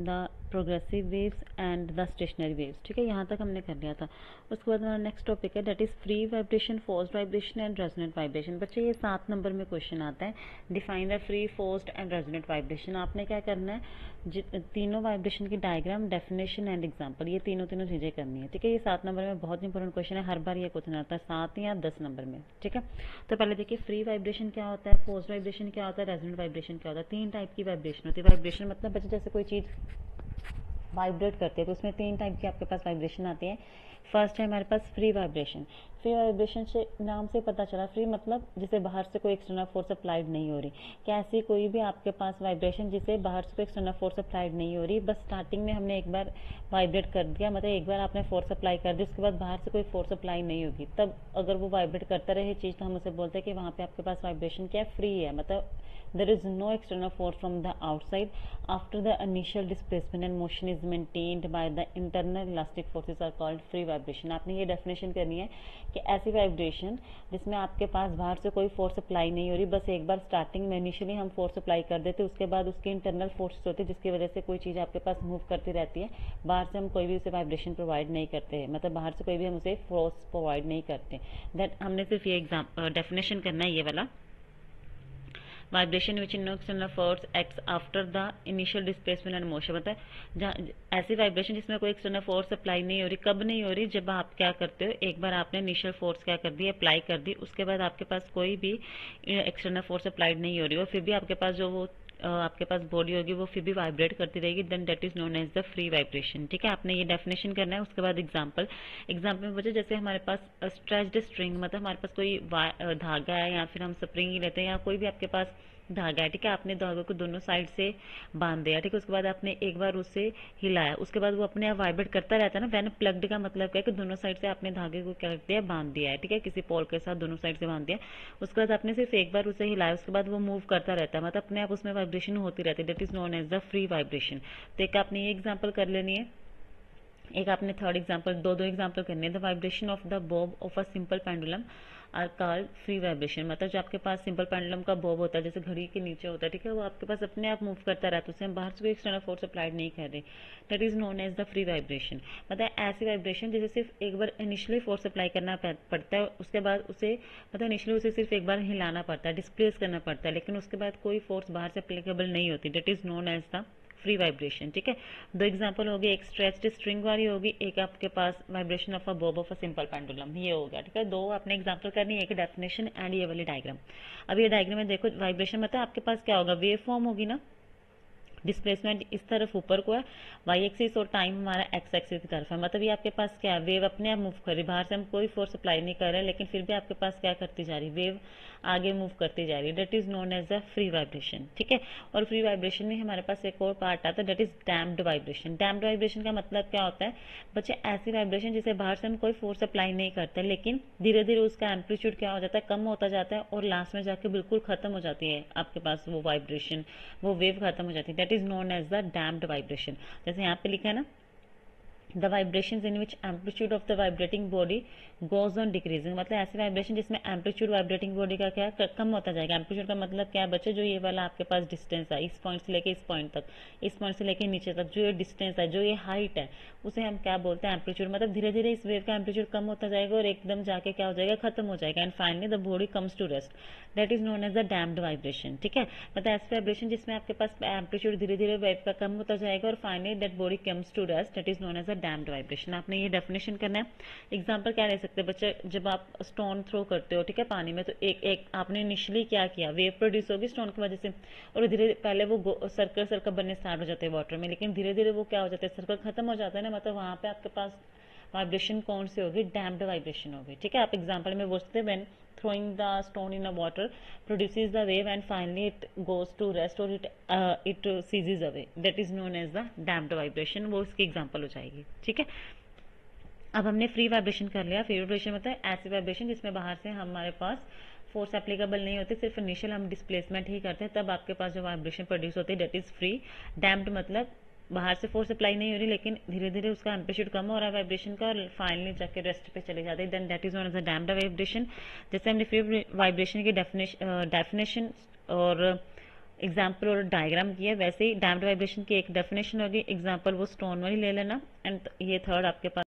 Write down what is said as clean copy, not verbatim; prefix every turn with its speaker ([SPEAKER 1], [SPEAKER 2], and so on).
[SPEAKER 1] The progressive waves and the stationery waves. ठीक है, यहाँ तक हमने कर लिया था। उसके बाद हमारा नेक्स्ट टॉपिक है that is free vibration, forced vibration and resonant vibration. बच्चे ये 7 नंबर में क्वेश्चन आता है, define the free, forced and resonant vibration. आपने क्या करना है, तीनों वाइब्रेशन की डायग्राम, डेफिनेशन एंड एग्जाम्पल, ये तीनों चीजें करनी है। ठीक है, ये 7 नंबर में बहुत इंपॉर्टेंट क्वेश्चन है, हर बार ये क्वेश्चन आता है 7 या 10 नंबर में। ठीक है, तो पहले देखिए फ्री वाइब्रेशन क्या होता है, फोर्स्ड वाइब्रेशन क्या होता है, रेजोनेंट वाइब्रेशन क्या होता है। 3 टाइप की वाइब्रेशन होती है। वाइब्रेशन मतलब बच्चे जैसे कोई चीज वाइब्रेट करते हैं तो उसमें 3 टाइप की आपके पास वाइब्रेशन आती है। फर्स्ट है हमारे पास फ्री वाइब्रेशन। फ्री वाइब्रेशन से नाम से पता चला, फ्री मतलब जिसे बाहर से कोई एक्सटर्नल फोर्स अप्लाइड नहीं हो रही। कैसी कोई भी आपके पास वाइब्रेशन जिसे बाहर से कोई एक्सटर्नल फोर्स अप्लाइड नहीं हो रही, बस स्टार्टिंग में हमने एक बार वाइब्रेट कर दिया, मतलब एक बार आपने फोर्स अप्लाई कर दी, उसके बाद बाहर से कोई फोर्स अप्लाई नहीं होगी, तब अगर वो वाइब्रेट करता रहे चीज़ तो हम उसे बोलते हैं कि वहाँ पे आपके पास वाइब्रेशन क्या है, फ्री है। मतलब there is no external force from the outside after the initial displacement and motion is maintained by the internal elastic forces are called free vibration। आपने ये डेफिनेशन करनी है कि ऐसी वाइब्रेशन जिसमें आपके पास बाहर से कोई फोर्स अप्लाई नहीं हो रही, बस एक बार स्टार्टिंग में इनिशियली हम फोर्स अप्लाई कर देते, उसके बाद उसकी इंटरनल फोर्सेस होती है जिसकी वजह से कोई चीज़ आपके पास मूव करती रहती है। बाहर से हम कोई भी उसे वाइब्रेशन प्रोवाइड नहीं करते हैं, मतलब बाहर से कोई भी हम उसे फोर्स प्रोवाइड नहीं करते। दैट हमने सिर्फ ये डेफिनेशन करना है, ये वाला vibration which no external force acts after the initial displacement and motion. मतलब ऐसी वाइब्रेशन जिसमें कोई एक्सटर्नल फोर्स अप्लाई नहीं हो रही, कब नहीं हो रही, जब आप क्या करते हो, एक बार आपने इनिशियल फोर्स क्या कर दी, अप्लाई कर दी, उसके बाद आपके पास कोई भी एक्सटर्नल फोर्स अप्लाइड नहीं हो रही और फिर भी आपके पास जो वो आपके पास बॉडी होगी वो फिर भी वाइब्रेट करती रहेगी, then that is known as the free vibration. ठीक है, आपने ये डेफिनेशन करना है। उसके बाद एग्जांपल में बच्चे जैसे हमारे पास स्ट्रेच्ड स्ट्रिंग, मतलब हमारे पास कोई धागा है या फिर हम स्प्रिंग ही लेते हैं या कोई भी आपके पास धागा है। ठीक है, आपने धागे को दोनों साइड से बांध दिया। ठीक है, उसके बाद आपने एक बार उसे हिलाया, उसके बाद वो अपने आप वाइब्रेट करता रहता है ना। वैन प्लग्ड का मतलब क्या है कि दोनों साइड से आपने धागे को क्या कर दिया, बांध दिया है। ठीक है, किसी पोल के साथ दोनों साइड से बांध दिया, उसके बाद आपने सिर्फ एक बार उसे हिलाया, उसके बाद वो मूव करता रहता है, मतलब अपने आप उसमें वाइब्रेशन होती रहती है। That is known as the free vibration. तो एक आपने ये एग्जाम्पल कर लेनी है, एक आपने थर्ड एग्जाम्पल, दो एग्जाम्पल करने हैं। The vibration of the bob of a simple pendulum are called free vibration. मतलब जो आपके पास सिंपल पेंडुलम का बॉब होता है, जैसे घड़ी के नीचे होता है, ठीक है, वो आपके पास अपने आप मूव करता रहता है, उसे हम बाहर से कोई एक्सटर्नल फोर्स अप्लाइड नहीं कर रहे। That is known as the free vibration. मतलब ऐसी वाइब्रेशन जैसे सिर्फ एक बार इनिशियली फोर्स अप्लाई करना पड़ता है, उसके बाद उसे मतलब इनिशियली उसे सिर्फ एक बार हिलाना पड़ता है, डिस्प्लेस करना पड़ता है, लेकिन उसके बाद कोई फोर्स बाहर से अप्लीकेबल नहीं होती। That is known as the free vibration. ठीक है, दो एग्जांपल हो गए, एक स्ट्रेच्ड स्ट्रिंग वाली होगी, एक आपके पास vibration of a bob of a simple pendulum, ये हो गया। ठीक है, दो आपने एग्जांपल करनी है, एक डेफिनेशन एंड ये वाली डायग्राम। अब ये डायग्राम में देखो, वाइब्रेशन मतलब आपके पास क्या होगा, वेव फॉर्म होगी ना, डिस्प्लेसमेंट इस तरफ ऊपर को है वाई एक्सिस और टाइम हमारा एक्स एक्सिस की तरफ है। मतलब ये आपके पास क्या है, वेव अपने आप मूव कर रही, बाहर से हम कोई फोर्स अप्लाई नहीं कर रहे, लेकिन फिर भी आपके पास क्या करती जा रही, वेव आगे मूव करती जा रही है। That is known as the free vibration. ठीक है, और फ्री वाइब्रेशन में हमारे पास एक और पार्ट आता है, that is damped vibration. Damped vibration का मतलब क्या होता है बच्चे, ऐसी वाइब्रेशन जिसे बाहर से हम कोई फोर्स अप्लाई नहीं करते, लेकिन धीरे धीरे उसका एम्पलीट्यूड क्या हो जाता है, कम होता जाता है और लास्ट में जाके बिल्कुल खत्म हो जाती है आपके पास वो वाइब्रेशन, वो वेव खत्म हो जाती है। That is known as the damped vibration. जैसे यहाँ पे लिखा है ना, the vibrations in which amplitude of the vibrating body goes on decreasing। मतलब ऐसे वाइब्रेशन जिसमें एम्पलीट्यूड वाइब्रेटिंग बॉडी का क्या कम होता जाएगा। एम्पलीट्यूड का मतलब क्या है बच्चे, जो ये वाला आपके पास डिस्टेंस है, इस पॉइंट से लेके इस पॉइंट तक, इस पॉइंट से लेके नीचे तक जो ये डिस्टेंस है, जो ये हाइट है, उसे हम क्या बोलते हैं, एम्पलीट्यूड। मतलब धीरे धीरे इस वेव का एम्पलीट्यूड कम होता जाएगा और एकदम जाके क्या हो जाएगा, खत्म हो जाएगा, and finally the body comes to rest. That is known as the damped vibration. ठीक है, मतलब ऐसे वाइब्रेशन जिसमें आपके पास एम्पलीट्यूड धीरे धीरे वेव का कम होता जाएगा और finally that body comes to rest. That is known as the damped vibration. आपने ये डेफिनेशन करना है। एग्जांपल क्या ले सकते हैं बच्चे, जब आप स्टोन थ्रो करते हो, ठीक है, पानी में, तो एक आपने इनिशियली क्या किया, वेव प्रोड्यूस होगी स्टोन की वजह से, और धीरे पहले वो सर्कल सर्कल बनने स्टार्ट हो जाते हैं वाटर में, लेकिन धीरे धीरे वो क्या हो जाता है, सर्कल खत्म हो जाता है ना, मतलब वहां पे आपके पास वाइब्रेशन कौन सी होगी, डैम्प्ड वाइब्रेशन होगी। ठीक है, आप एग्जाम्पल में बोलते हैं when throwing the stone in the water produces the wave and finally it goes to rest or it ceases away, that is known as the damped vibration। वो उसकी एग्जांपल हो जाएगी। ठीक है, अब हमने फ्री वाइब्रेशन कर लिया। फ्री वाइब्रेशन मतलब ऐसी वाइब्रेशन जिसमें बाहर से हमारे पास फोर्स एप्लीकेबल नहीं होती, सिर्फ इनिशियल हम डिस्प्लेसमेंट ही करते हैं, तब आपके पास जो वाइब्रेशन प्रोड्यूस होती है, दैट इज फ्री। डैम्प्ड मतलब बाहर से फोर्स अप्लाई नहीं हो रही, लेकिन धीरे धीरे उसका एम्पलीट्यूड कम हो रहा है वाइब्रेशन का और फाइनली जाके रेस्ट पे चले जाते हैं, then that is known as a damped vibration. जैसे हमने फ्री वाइब्रेशन की डेफिनेशन और एग्जाम्पल और डायग्राम किया, वैसे ही डैम्प्ड वाइब्रेशन की एक डेफिनेशन होगी, एग्जाम्पल वो स्टोन वाली ले लेना, एंड ये थर्ड आपके पास